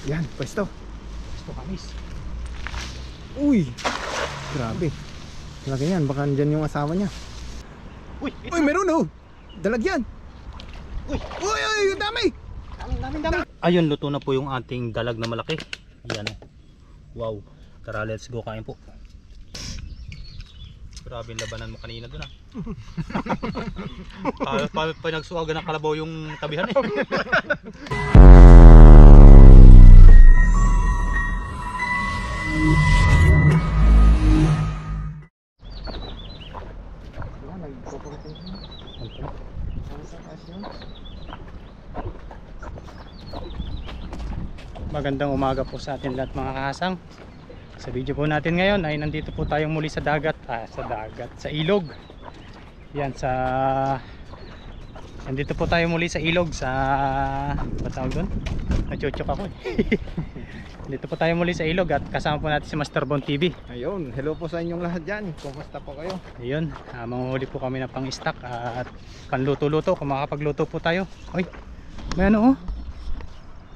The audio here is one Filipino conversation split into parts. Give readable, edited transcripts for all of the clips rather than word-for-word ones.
Yan, pwesto. Pwesto kamis. Uy, grabe. Laki yan, baka andyan yung asawa niya. Uy, Uy, meron oh. Dalagyan. Uy, Uy, uy, yung dami. dami. Ayun, luto na po yung ating dalag na malaki. Yan. Wow. Tara, let's go kain po. Grabe yung labanan mo kanina dun ah. Pa nagsuaga ng kalabaw yung tabihan eh. Magandang umaga po sa atin lahat mga kahasang. Sa video po natin ngayon ay nandito po tayong muli sa dagat, sa ilog. Yan nandito po tayo muli sa ilog sa patawag doon. Nachuchok ako eh. Dito po tayo muli sa ilog at kasama po natin si Master Bon TV. Ayun, hello po sa inyong lahat dyan. Kumusta po kayo? Ayun, manguhuli po kami ng pang-stock at panluto-luto kung makakapagluto po tayo. Oy, may ano oh?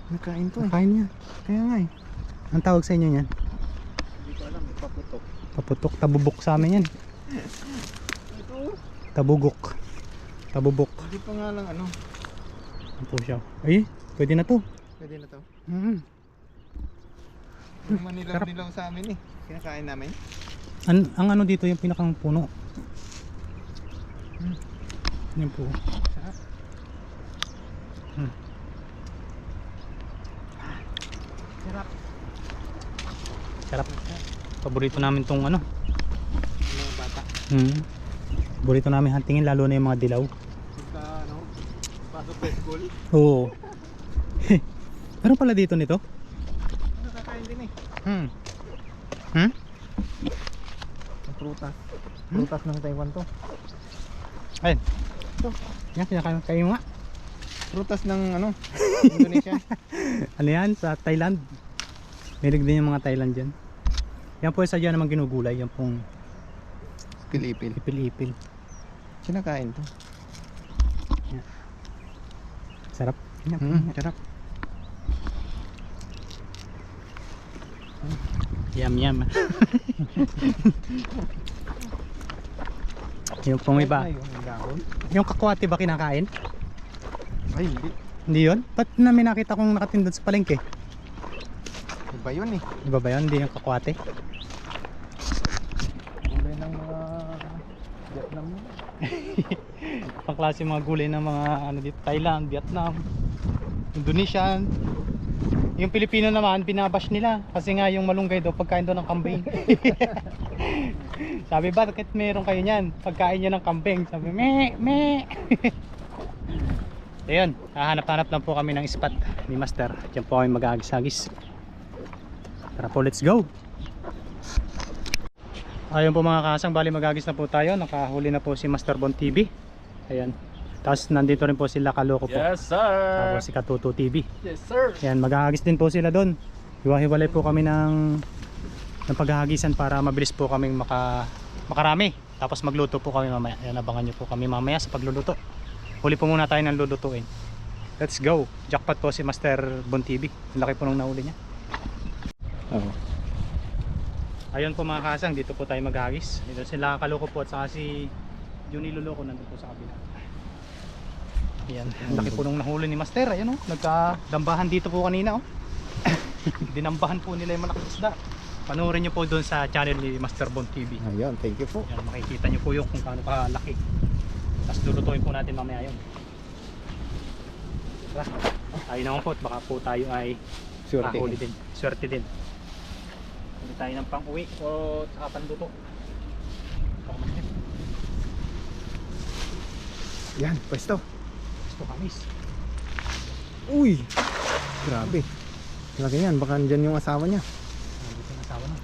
Nakain to eh. Kain niya. Kaya nga eh. Ang tawag sa inyo yan? Hindi ko alam, paputok. Paputok, tabubok sa amin yan. Ito? Tabugok. Tabubok. Hindi pa nga lang ano. Ano po siya? Ay, pwede na to. Pwede na to. Sarap. Manilaw-nilaw sa amin eh. Kinakain namin. Ang ano dito yung pinakang puno. Yan po. Sarap. Sarap. Sarap. Paborito namin tong ano. Mga bata. Paborito namin huntingin lalo na yung mga dilaw. Pagka ano, pasok sa school. Oo. Meron pala dito nito? Nakakain din eh. Ang Prutas. Prutas ng Taiwan to. ayun. Ito. Yan, kinakain kayo nga. Prutas ng ano, Indonesia. Ano yan? Sa Thailand. Meron din yung mga Thailand dyan. Yan po sa dyan naman ginugulay. Yan pong Pilipil. ipil-ipil. Kinakain to. Sarap. Sarap. Yum yum. Yung pong iba. Yung dahon. Yung kakwate ba kinakain? Ay, hindi. Hindi yun? Ba't namin nakita kong nakatindot sa palengke? Iba yun eh. Iba ba yun? Hindi yung kakwate? Gulay ng mga Vietnam mo. Pangklase mga gulay ng mga ano dito, Thailand, Vietnam, Indonesian. Yung Pilipino naman binabash nila kasi nga yung malunggay daw pagkain daw ng kambing. Sabi ba bakit meron kayo niyan? Pagkain niya ng kambing. Sabi me. Ayun, hahanap-hanap lang po kami ng spot ni Master. Diyan po kami mag-aagis-agis. Tara po, let's go. Ayun po mga kasang, bali mag-agis na po tayo. Nakahuli na po si Master Bon TV. Ayan. Tapos nandito rin po sila Kaloko po. Yes, sir. Tapos si Katuto TV. Yes, sir. Ayan, mag-aagis din po sila doon. Hiwa-hiwalay po kami ng paghahagisan para mabilis po kaming makarami. Tapos magluto po kami mamaya. Ayan, abangan nyo po kami mamaya sa pagluluto. Huli po muna tayo ng lulutuin. Let's go. Jackpot po si Master Bon TV. Ang laki po nung nahuli niya. Oo. Ayun po mga kasang, dito po tayo maghagis. Dito sila Kaloko po at saka si Juni Luloko nandun po sa kabila. Ayan, ang laki po nung nahuli ni Master. Ayan o, nagkadambahan dito po kanina o. Dinambahan po nila yung malaking isda. Panoorin nyo po doon sa channel ni Master Bon TV. Ayun, thank you po. Ayan, makikita nyo po yung kung paano kalaki. Tapos lulutuin po natin mamaya yun. Tara, tayo naman po at baka po tayo ay Swerte. mahuli din. Swerte din. Hindi tayo ng pang uwi o saka panluto. Yan, pwesto. Gusto kamis. Uy, grabe. Laki yan, baka andyan yung asawa niya. Nandito yung asawa na.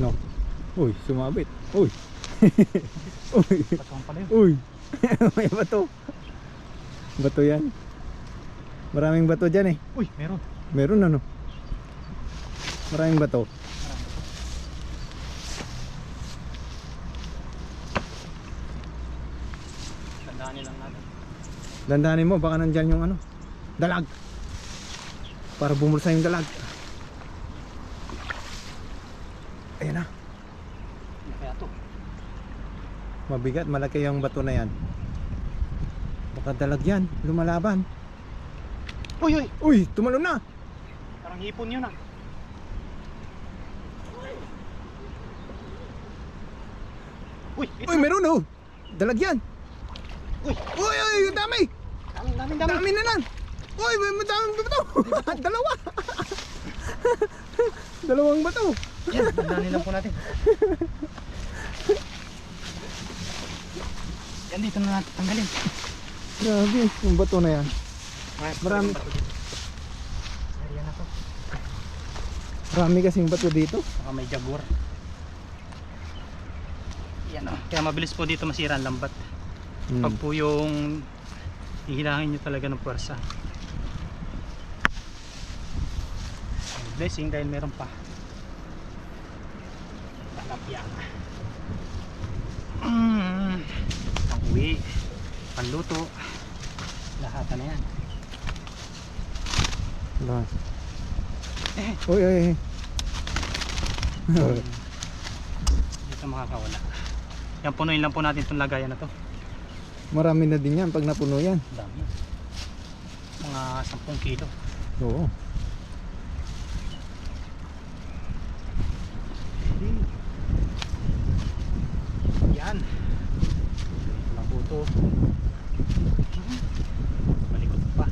No. Uy, sumabit. Uy. Uy. Patuhan pala yun. Uy. May bato. Bato yan. Maraming bato dyan eh. Uy, meron. Meron ano. Maraming bato. Tandaan niyo lang natin. Dandanin mo, baka nandyan yung ano, dalag. Para bumulsa yung dalag. Ayan na. Ano kaya to? Mabigat, malaki yung bato na yan. Baka dalag yan, lumalaban. Uy, uy! Uy, tumalon na. Parang hipon yun ah. Uy! Uy, meron oh. Dalag yan. Uy! Uy, uy, dami. Dami! Dami na lang. Uy, may daming bato. Dalawa. Dalawang bato. Yan, dandanin lang po natin. Yan, dito na natin tanggalin. Grabe, yung bato na yan. Marami. Ayan na to. Marami kasing bato dito. Baka may jaguar. Yan o. Kaya mabilis po dito masira ang lambat. Pag po yung ihilangin nyo talaga ng puwersa. Blessing dahil meron pa. Talapya. Pang-uwi. Panluto. Lahat na yan. Diba? Uy, uy, uy. Dito makakawala. Yan, punuin lang po natin itong lagayan na to. Marami na din yan pag napuno yan. Dami. Mga 10 kilo. Oo. Yan. Ito lang po ito. Malikot pa.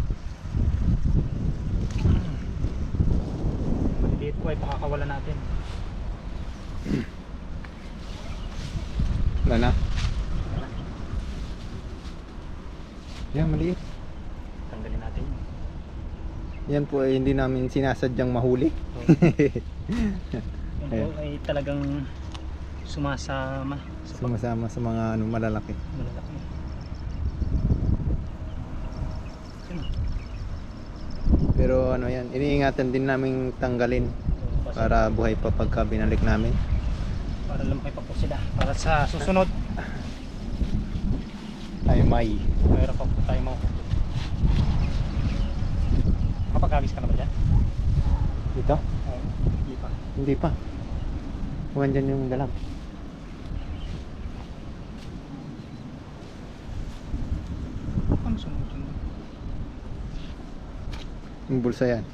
Maliliit po ay pakakawala natin. Wala na. Yan, maliit. Tanggalin natin yun. Yan po ay hindi namin sinasadyang mahuli. Yan po ay talagang sumasama sa Sumasama sa mga ano, malalaki. malalaki. Yun. Pero ano yan, iniingatan din naming tanggalin So, para buhay pa pagka binalik namin. para lampay pa po sila. Para sa susunod, Ay, may. mayroon pa po tayo mga kapag-agis ka na ba dyan? Dito? Oo, hindi pa. Hindi pa. Huwag dyan yung dalag. Ano sunod yun? Yung bulsa yan.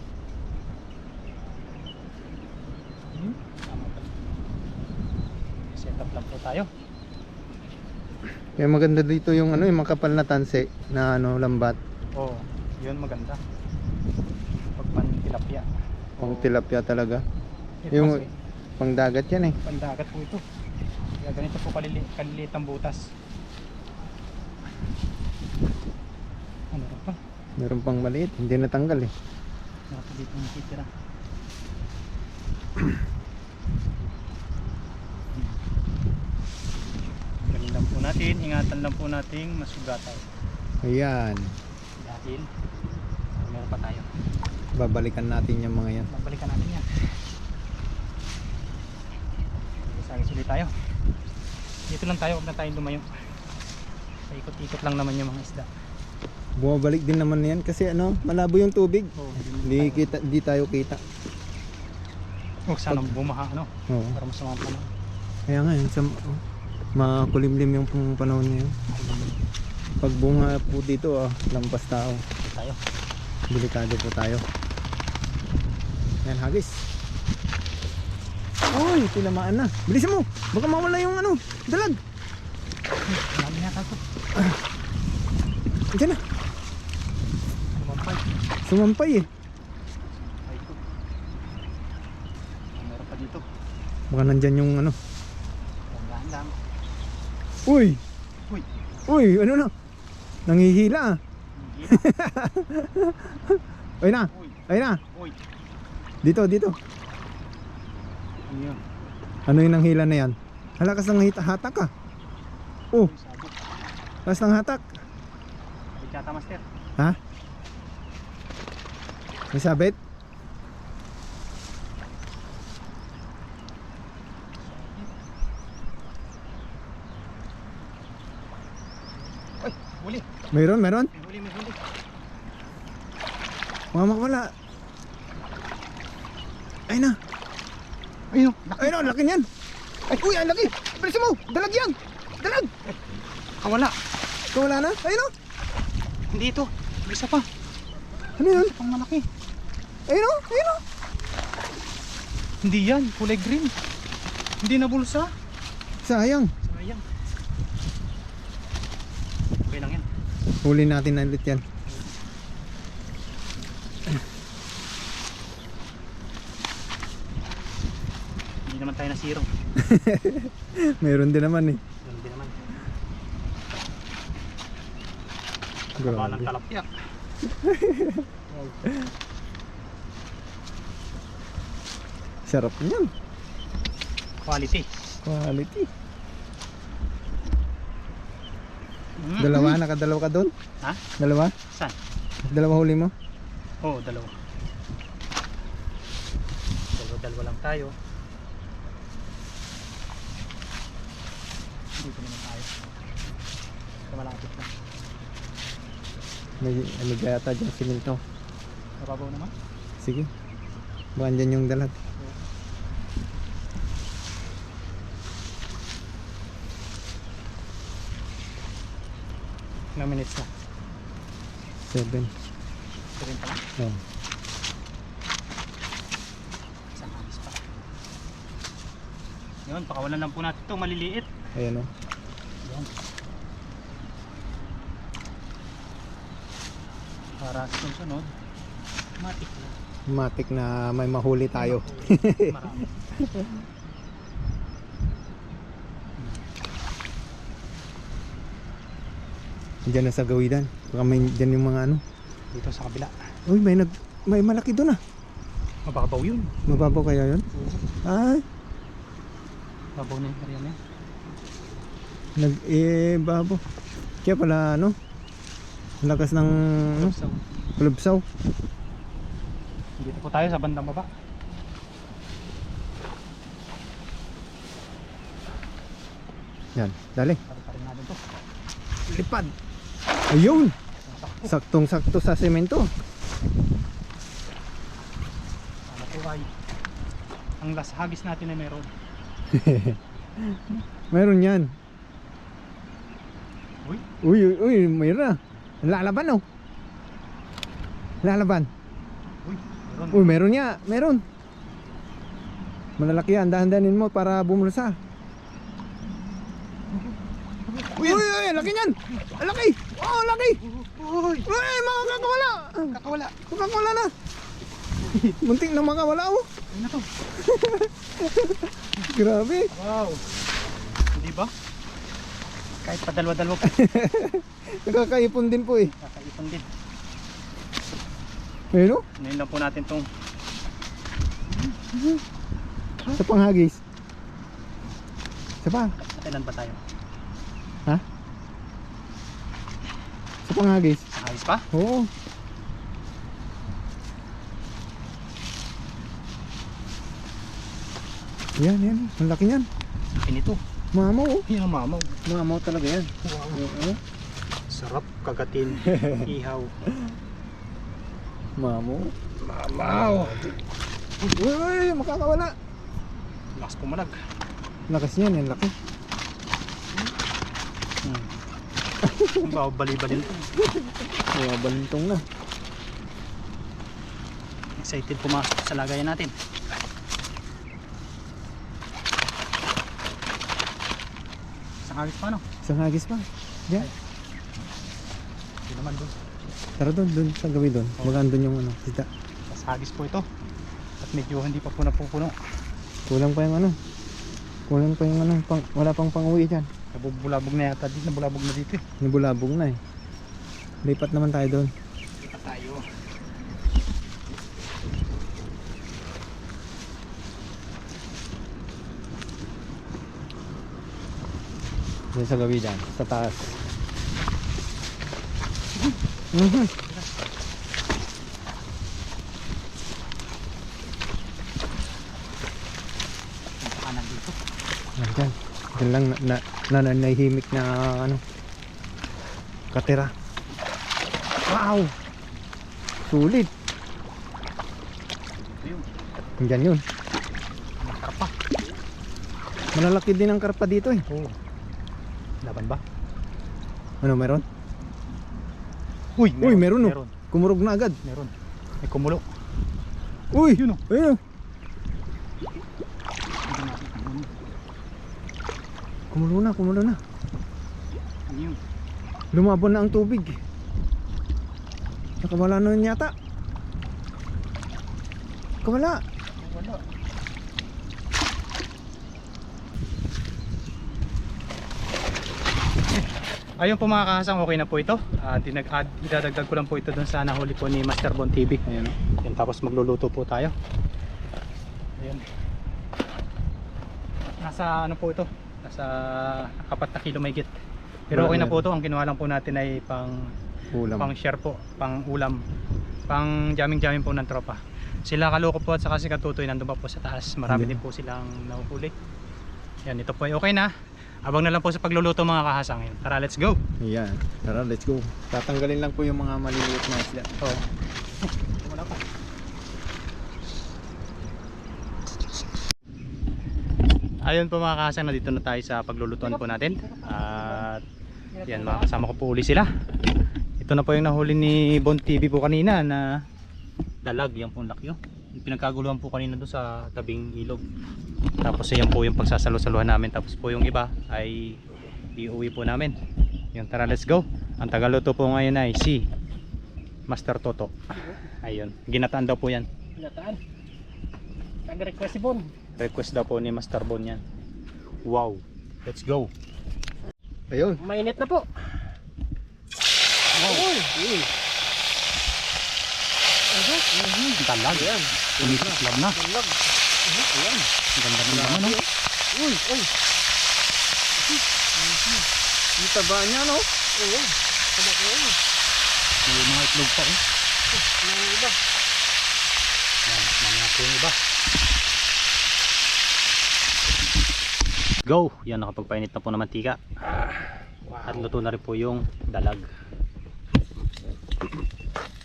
Tama pala. Set up lang po tayo. Kaya maganda dito yung ano, yung makapal na tanse na ano, lambat. Oo, yun maganda. Pag pantilapia. Pang tilapia talaga. Ito Yung kasi, pang dagat yan eh. pandagat po ito. Kaya ganito po kaliliit ang butas. Ano rin pa? Meron pang maliit, hindi natanggal eh. Meron pa dito nakitira. Ganun lang po natin, ingatan lang po nating masugatan. Ayan. Dahil meron pa tayo. Babalikan natin yung mga yan. Babalikan natin yan. Sagis ulit tayo. Dito lang tayo, huwag na tayong lumayo. Paikot-ikot lang naman yung mga isda. Bumabalik din naman yan kasi ano, malabo yung tubig. Di tayo kita. Oh, sana bumaha ano, Oo. para masama pa na. Kaya nga yun, makulimlim yung panahon ngayon. Pag bunga po dito, lampas tao. Tayo. Delikado po tayo. Yan, hagis. Uy, tinamaan na. Bilisan mo. Baka mawala yung ano, dalag. Marami na tayo. Diyan na. Lumampay. Sumampay eh. Ay ito. Meron pa dito. Baka nandyan yung ano. Dahan lang. Uy! Uy. Uy, ano na? Nangihila ah. Hindi na. Ay na. Uy. Ay na. Uy. Dito, dito. Ano yun? Ano yung nanghila na yan? Halakas ng hatak ah. Oh, Uy, sabot. lakas ng hatak. Ay, tiyata master. Ha? May sabit? Uy, huli. Mayroon, meron? May huli, may huli. Makawala. Ayun na. Ayun, laki. Ayun na, laki niyan. Ay, uy, ang laki. Bilisan mo. Dalag yan. Dalag. Kawala. Kawala na. Ayun na. Hindi ito. May isa pa. Ano yan? Isa pang malaki. Ayun na. Ayun na. Hindi yan. Kulay green. Hindi na bulsa. Sayang. Sayang. Okay lang yan. Huli natin na ulit yan. Hindi naman tayo nasiro. Meron din naman eh. Hindi naman. Grabe. Baka ng talapyak. Sarap niyan. Quality. Quality. Mm. Dalawa, nakadalawa ka doon? Ha? Dalawa? Saan? Dalawa huli mo? Oo, dalawa. Dalawa lang tayo. Dito naman tayo. Ito malapit na. May ano yata dyan, siminto. Mababaw naman. Sige. Baka dyan yung dalag. Ilang minutes na? 7. Ito rin pala. Oh. Isang alis pa. Yun, pakawalan lang po natin ito. Maliliit. Ayan o. Yan. Para sa sunod, matik lang. Matik na may mahuli tayo. Marami. Diyan na sa gawidan. Baka may dyan yung mga ano. Dito sa kabila. Uy, may malaki doon ah. Mababaw yun. Mababaw kaya yun? Ay, Mababaw na yung area na yan. babaw. Kaya pala ano? Lakas ng ano? So, Kulubsaw. dito po tayo sa bandang baba. Yan, dali. Pari-pari natin to. Lipad. Ayun. Saktong sakto sa semento. Sana po ay ang hagis natin ay meron. Meron yan. Uy, Uy, mayroon na. Lalaban oh. Lalaban. meron. Uy, meron niya. Meron. Malalaki yan. Dahan-dahanin mo para bumulsa. Uy, laki niyan. Ang laki. Oh, laki. Uy, Uy, mga kakawala. kakawala. Kakawala na. Muntik na makawala oh. Ano na to? Grabe. Wow. Hindi ba? Kahit pa dalawa-dalawa pa. Nakakaipon din po eh. Kakaipon din. Ayun oh. Ngayon lang po natin tong Sa panghagis. Sa pa? kailan ba tayo? Ha? Sa panghagis. Ayos pa? Oo. Yan. Ang laki niyan. Pinito. Mamaw oh. Yan ang mamaw. Mamaw talaga yan. Wow. Oo. Sarap kagatin. Ihaw. Mamaw. Mamaw. Uy, makakawala. Lakas pumalag. Lakas niyan, yan laki. Ang bali-bali nito. Mga balintong na. Excited pumasok sa lagayan natin. Isang hagis pa no? Isang hagis pa. Yan. Hindi naman doon. Tara doon sa gawi doon. Baka andun yung ano, sita. Mas hagis po ito. At medyo hindi pa po napupuno. Kulang pa yung ano. Wala pang pang-uwi dyan. Nabubulabog na yata dito. Nabulabog na dito eh. Nabulabog na eh. Lipat naman tayo doon. Dito tayo. Doon sa gawi dyan. Sa taas. Punta ka na dito. Diyan. Diyan lang nahihimik na ano. Katira. Wow! Sulit. Ayun. Diyan yun. Ang karpa. Malalaki din ang karpa dito eh. Oo. Laban ba? Ano meron? Uy, Uy, meron, oh. Meron. Kumurog na agad. Meron. May kumulo. Uy! Yun, oh. Ayun oh. Kumulo na, kumulo na. Ano yun? Lumabon na ang tubig. Nakawala na yun yata. Kawala. Wala. Ayun po mga kahasang, okay na po ito. Idadagdag ko lang po ito dun sa nahuli po ni Master Bon TV. Ayun, oh. Yan, tapos magluluto po tayo. Ayun. Nasa ano po ito? Nasa 4 na kilo mahigit. Pero okay na po ito. Ang ginawa lang po natin ay pang share po, pang ulam, pang jamming po ng tropa. Sila Kaloko po at saka si Katutoy nandun pa po sa taas. Marami din po silang nahuhuli. Yan, ito po ay okay na. Abang na lang po sa pagluluto mga kahasang yun. Tara, let's go. Ayan, tara let's go. Tatanggalin lang po yung mga maliliit na isda. Oh. Wala pa. Ayun po mga kahasang, nandito na tayo sa paglulutuan po natin. At yan, mga kasama ko po uli sila. Ito na po yung nahuli ni Bon TV po kanina na dalag, yan po laki. Yung pinagkaguluhan po kanina doon sa tabing ilog. Tapos yan po yung pagsasalo-saluhan namin. Tapos po yung iba ay iuwi po namin. Yun, tara let's go. Ang tagaluto po ngayon ay si Master Toto. Ayun, ginataan daw po yan. Pinataan. Nag-request si Bon. Request daw po ni Master Bon yan. Wow, let's go. Ayun. Mainit na po. Wow. Dalag yan. Umislab na. Dalag. Ayan. Ganda ng naman, no? Uy, uy. Yung taba niya no? Oo. Tama ko yun. May mga itlog pa, eh. Mga iba. Yan, mamaya po yung iba. Go! Yan, nakapagpainit na po ng mantika. At luto na rin po yung dalag.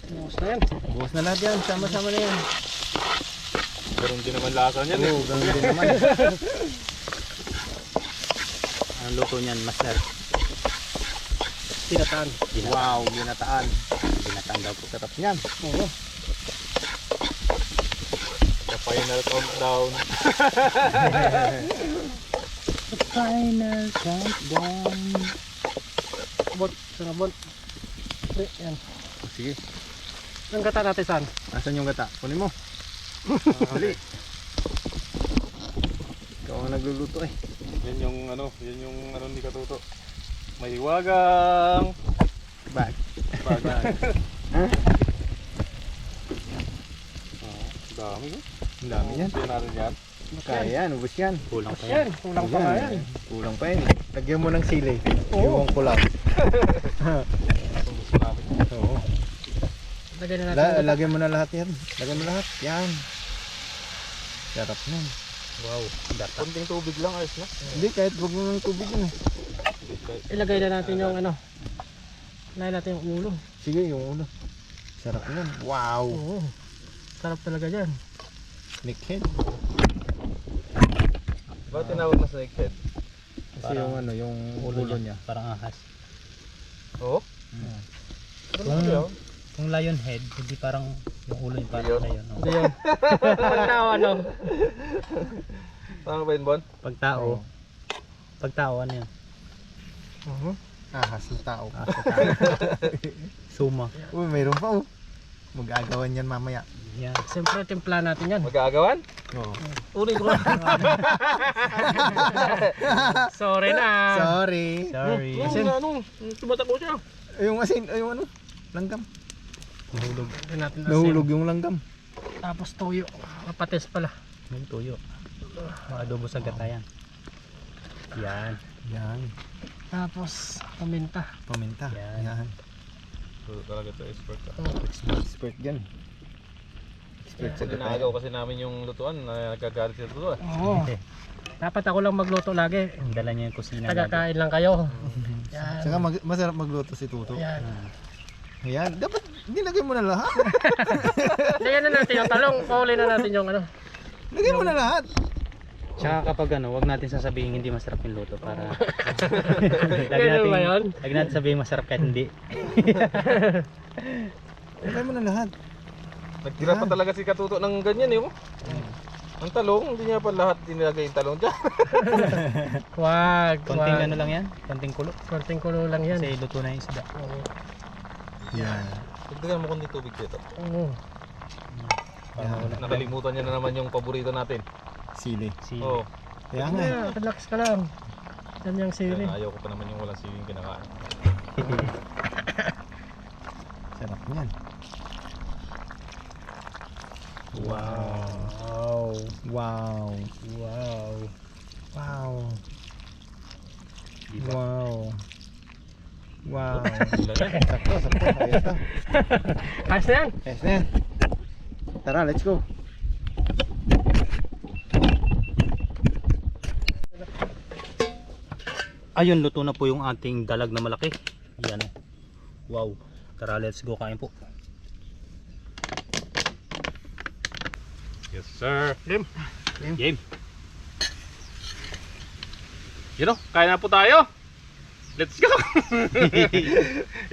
Bukas na yan. Bukas na lahat yan, sama-sama na yan. Ganun din naman lasa niyan eh. Oo, ganun din naman. Ang luto niyan, Master? Pinataan. Wow, ginataan. Ginataan daw po. Sarap niyan. Oo. The final countdown. Final countdown. Bot. Sana Bon. Pre, yan. Sige, Ang gata natin saan? asan yung gata? Kunin mo. Dali. Ikaw ang nagluluto eh. Yan yung ano ni Katuto. May hiwagang Bag. baga. Dami ko. Ang dami yan. Hindi natin yan. Kaya yan, ubus yan. Kulang pa yan. Yan. Kulang pa nga yan. Kulang pa yan. Lagyan mo ng sili. Oo. Iwan ko lang. Gusto namin. Oo. Lagyan na natin. ang gata. Lagyan mo na lahat yan. Lagyan mo lahat. Yan. Sarap nun. Wow, data. Kunting tubig lang, ayos na. Hindi, kahit wag mo ng tubig yun eh. Ilagay na natin yung ano. Ilagay natin yung ulo. Sige, yung ulo. Sarap nun. Wow. Oo. Sarap talaga dyan. Nickhead. Bakit tinawag na sa egghead? Kasi Parang yung ano, yung ulo niya. Parang ahas. Oo? Kung lion head, hindi parang yung ulo yung parang Lion. lion. No? Ito yun. Ano? Tama ba yun, Bon? Pag tao, ano yun? Ahas ng tao. Suma. Uy, mayroon pa oh. Mag-agawan yan mamaya. Yan. Siyempre, timpla natin yan. Mag-aagawan? Oo. Uri ko lang. Sorry na. Sorry. Sorry. Kasi tumatakbo siya. Yung asin, yung ano? Langgam. Nahulog. Lagyan natin na Nahulog yung langgam. Tapos toyo. Kapates pala. May tuyo. Mga adobo sa gata yan. Yan. Yan. Tapos paminta. Paminta. Yan. Yan. So, talaga ito, expert ka. Expert yan. Expert sa gata. Inaagaw kasi namin yung lutuan, nagkagalit sila tuto eh. Oo. Dapat ako lang magluto lagi. Ang dala niya yung kusina. Tagakain lang kayo. Yan. Saka masarap magluto si Tuto. Yan. Ayan. Dapat Nilagay mo na lahat. Lagyan na natin yung talong. Pauli na natin yung ano. Lagay mo na lahat. Tsaka kapag ano, wag natin sasabihin hindi masarap yung luto para Ganun ba yun? lagi natin sabihin masarap kahit hindi. Lagay mo na lahat. Nagtira pa talaga si Katuto ng ganyan eh. Oh. Ang talong, hindi niya pa lahat dinilagay yung talong dyan. Wag. Konting wag. ano lang yan, konting kulo. Konting kulo lang yan. Kasi luto na yung isda. Oo. Yan. Dagdagan mo kundi tubig dito. Oo. Nakalimutan niya na naman yung paborito natin. Sili. Si Oo. Kaya nga. Yeah, relax ka lang. Yan yung sili. Kaya ayaw ko pa naman yung walang siling kinakain. Sarap niyan. Wow. Wow. Wow. Wow. Diba? Wow. Wow. Sakto, sakto. Ayos na. Ayos na yan. Ayos na yan. Tara, let's go. Ayun, luto na po yung ating dalag na malaki. Yan. Wow. Tara, let's go kain po. Yes sir. Game. Yun o, kain na po tayo. Let's go.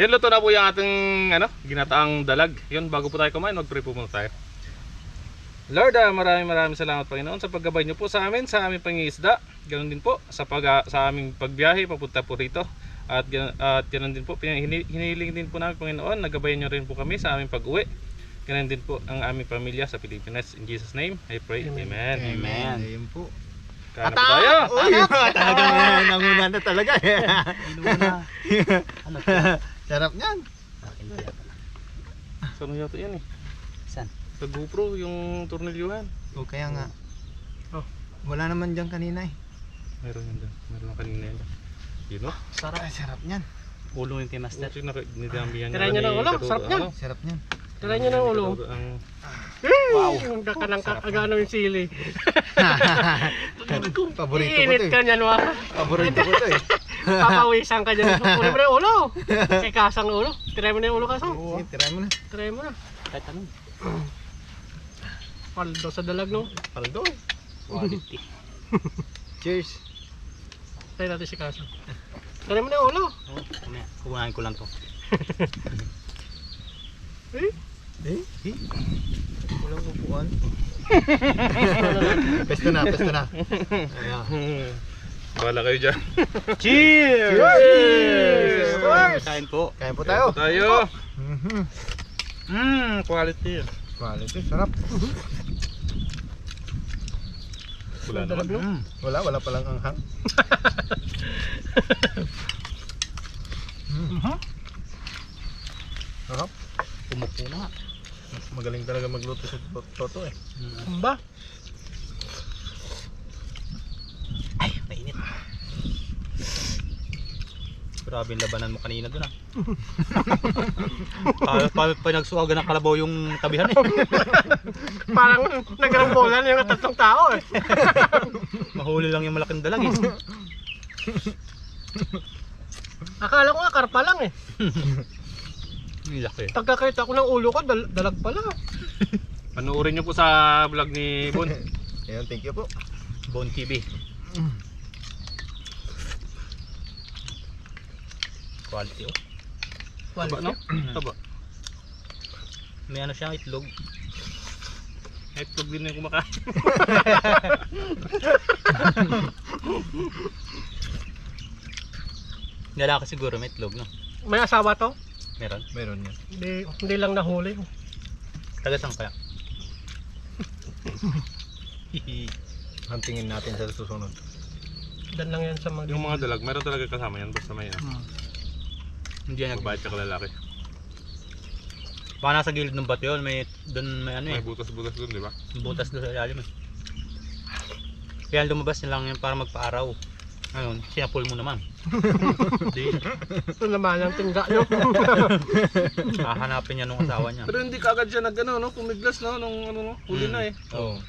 Yun, luto na po yung ating ginataang dalag. Yun, bago po tayo kumain, mag-pray po muna tayo. Lord, maraming salamat Panginoon sa paggabay niyo po sa amin, sa aming pangingisda. Ganoon din po sa aming pagbiyahe papunta po rito. At ganoon din po, hinihiling din po namin Panginoon, nagabayan niyo rin po kami sa aming pag-uwi. Ganoon din po ang aming pamilya sa Pilipinas. In Jesus name, I pray. Amen. Amen. Ayun po. Kain na po tayo. Uy, talagang nanguna na talaga. Ano? Sarap niyan. Akin kaya pala. Saan yata yan eh? Saan? Sa GoPro, yung tornilyuhan. O kaya nga. Oh. Wala naman dyan kanina eh. Meron yun doon. Meron lang kanina yun. Yun o. Sarap. Sarap niyan. Ulo yung kay Master. Nidambihan Tirahin niyo ng ulo, sarap yan. Sarap niyan. Tirahin niyo ng ulo. Wow. Yung kakanang agano yung sili. Paborito ko Init to ka eh. niyan, waka. Paborito ko to eh. Papawisan ka dyan. Uri mo na yung ulo. Kay kasang ulo. Tirahin mo na yung ulo kasang. Sige, tirahin mo na. Tirahin mo na. Kahit anong Paldo sa dalag, no? Paldo. quality. Cheers. Tirahin natin si kasang. Tirahin mo na yung ulo. Oh, kumain ko lang to. Eh? Walang upuan. Pesto na, pesto na. Ayan. Bahala kayo dyan. Cheers! Cheers! Kain po. Kain po tayo. Tayo. Quality. Quality, sarap. Wala naman. Dalag, no? Wala palang anghang. Sarap. Umupo na. Magaling talaga magluto si Toto eh. Ba? Ay, mainit. Grabe yung labanan mo kanina dun ah. Pa nagsuwagan ng kalabaw yung tabihan eh. Parang nagrambolan yung tatlong tao eh. Mahuli lang yung malaking dalag eh. Akala ko nga karpa lang eh. Ang laki. Pagkakita ko ng ulo ko, dalag pala. Panoorin nyo po sa vlog ni Bon. Ayan, thank you po. Bon TV. Quality oh. Taba, no? Taba. May ano siyang itlog. Itlog din yung kumakain. Lalaki siguro may itlog no? May asawa to? Meron. Meron yan. Hindi lang nahuli. Taga saan kaya? Hantingin natin sa susunod. Dan lang yan sa mga... Yung mga dalag, meron talaga kasama yan. Basta may Hindi yan magbait ka lalaki. Baka nasa gilid ng bato yun, may doon may ano eh. May butas-butas dun, di ba? Butas doon sa ilalim eh. Kaya lumabas na lang yan para magpa-araw. Ngayon, sinapol mo naman. Hindi. Ito naman ang tingga nyo. Hahanapin niya nung asawa niya. Pero hindi kaagad siya nag-ano, no? Pumiglas, no? Nung ano, no? Huli na eh. Oo.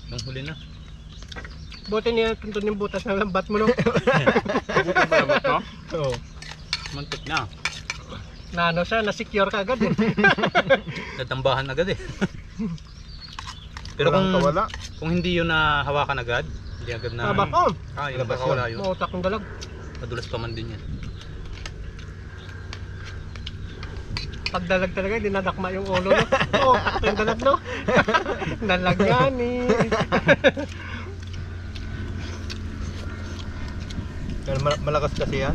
Nung huli na. Buti niya tuntun yung butas ng lambat mo, no? Butas ba naman, no? Oo. Mantik na. Na ano siya, na-secure ka agad eh. Natambahan agad eh. Pero kung hindi yun na hawakan agad, hindi agad na... Taba ko. Yung nakawala yun. Mautak ng dalag. Madulas pa man din yan. Pag dalag talaga, hindi nadakma yung ulo no. Mautak yung dalag no. Dalag yan eh. Pero malakas kasi yan.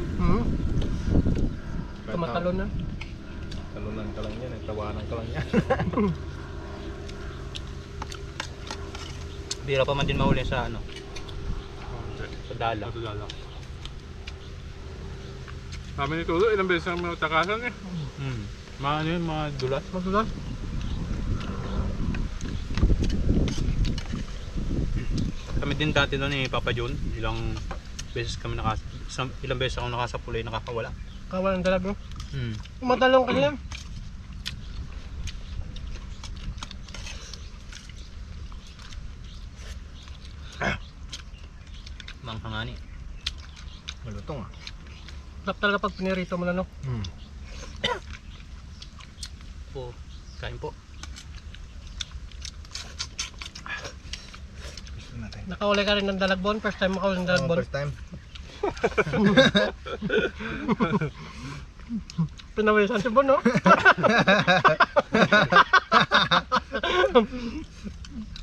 Tumatalon na. Talunan ka lang yan, tawanan ka lang yan. Bira pa man din mahuli sa ano, sa dala. Ito dala. Sabi ni Tulo, ilang beses ang mga takasan eh. Mga ano yun, mga dulas. Madulas. Kami din dati doon ni Papa John, ilang beses ako nakasapulay nakakawala. Kawalan ng dalag no. Tumatalon kasi yan. Manghangani. Malutong ah. Sarap talaga pag pinirito mo na no. Po, kain po. Gusto natin. Nakahuli ka rin ng dalagbon. First time makahuli ng dalagbon. First time. Pinawisan si Bon no.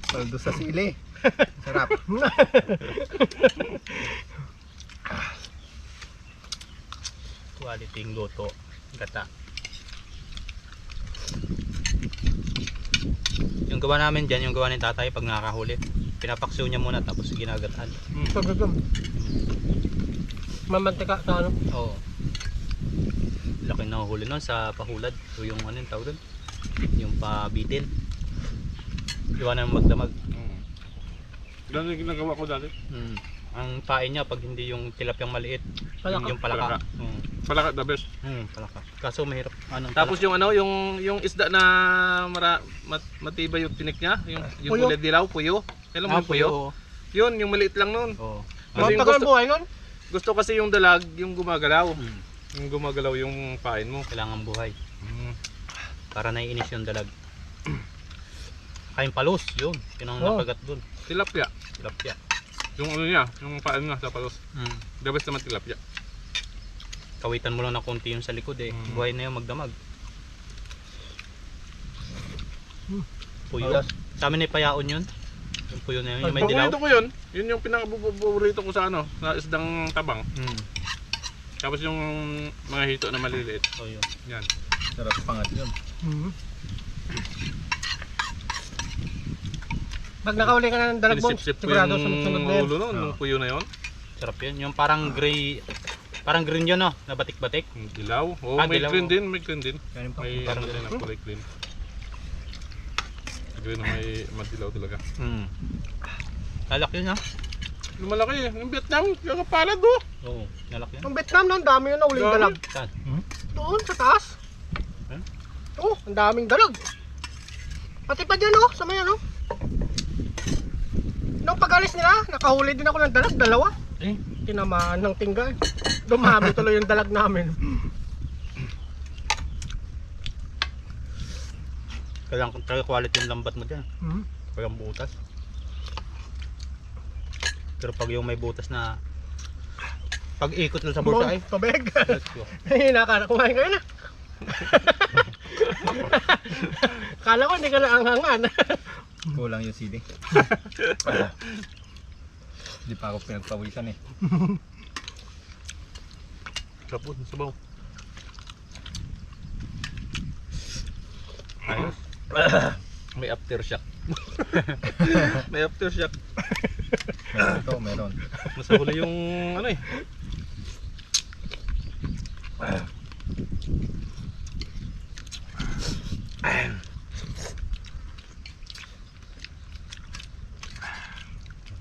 Paldo sa sili. Sarap. Quality luto, gata. Yung gawa namin dyan, yung gawa ni tatay pag nakakahuli, pinapaksiw niya muna tapos ginagataan. Pagkagam. Mamantika sa ano. Oo. Laki na huli nun sa pahulad. O yung ano yung tawag doon? Yung pabitin. Iwanan mo magdamag. Ganun yung ginagawa ko dati. Ang pain niya pag hindi yung tilapyang maliit, Palaka. yung palaka. Palaka the best. Palaka. Kaso mahirap. Anong Tapos yung ano, yung isda na matibay yung tinik niya, yung Puyo. kulay dilaw, puyo. Alam mo yung puyo? Yun, yung maliit lang nun. Oo. Kasi yung Matagal ang buhay nun. gusto kasi yung dalag, yung gumagalaw. Yung gumagalaw yung pain mo. Kailangan buhay. Para naiinis yung dalag. Kain palos, yun. Yun ang napagat dun. Tilapia. Tilapia. Yung ano niya, yung pain niya sa palos. The best naman tilapia. Kawitan mo lang na konti yung sa likod eh. Buhay na yung magdamag. Puyo. Sa amin ay payaon yun. Yung puyo na yun, yung may dilaw. Paborito ko yun. Yun yung pinaka-paborito ko sa ano, sa isdang tabang. Tapos yung mga hito na maliliit. So yun. Yan. Sarap pangat yun. Pag nakahuli ka na ng dalagbon, Sinisip-sip ko sigurado yung sunod-sunod na yan. ulo nun, yung puyo na yun. Sarap yun. Yung parang gray, parang green yun no, na batik-batik. Yung dilaw. Oo, Ah, may dilaw. green din, may green din. Kanin pa. May Parang ano din na kulay green. Green na may madilaw talaga. Lalak yun ha. Lumalaki eh. Yung Vietnam, yung kapalad do. Oo, lalak yun. Ang Vietnam no, ang dami yun na uling Dami. dalag. Saan? Doon sa taas. Huh? Oo, ang daming dalag. Pati pa dyan oh, sa may ano. Nung pag-alis nila, nakahuli din ako ng dalag, dalawa. Tinamaan ng tingga eh. Dumami tuloy yung dalag namin. Kailangan talaga quality yung lambat mo dyan. Pag ang butas. Pero pag yung may butas na pag ikot lang sa bulsa ay Pabeg. let's go. Nakala kumain kayo na. Kala ko hindi ka naanghangan. Kulang yung sili. Hindi pa ako pinagpawisan eh. Kapot, sabaw. Ayos. May aftershock. May aftershock. Meron ito, meron. Nasa huli yung ano eh.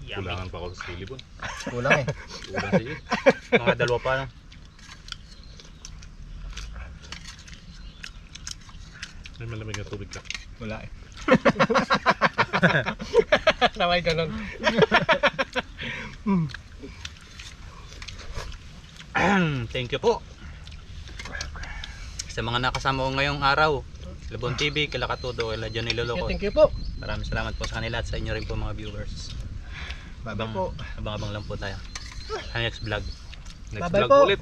Yummy. Kulangan pa ako sa sili po. Kulang eh. Kulang sige. Mga dalawa pa lang. May malamig na tubig ka. Wala eh. Naway ganun. Thank you po. sa mga nakasama ko ngayong araw, Labon TV, kila Katudo, kila Johnny Loloko. Thank you po. Maraming salamat po sa kanila at sa inyo rin po mga viewers. Bye-bye po. Abang-abang lang po tayo. Sa next vlog. Next Bye-bye vlog po. ulit.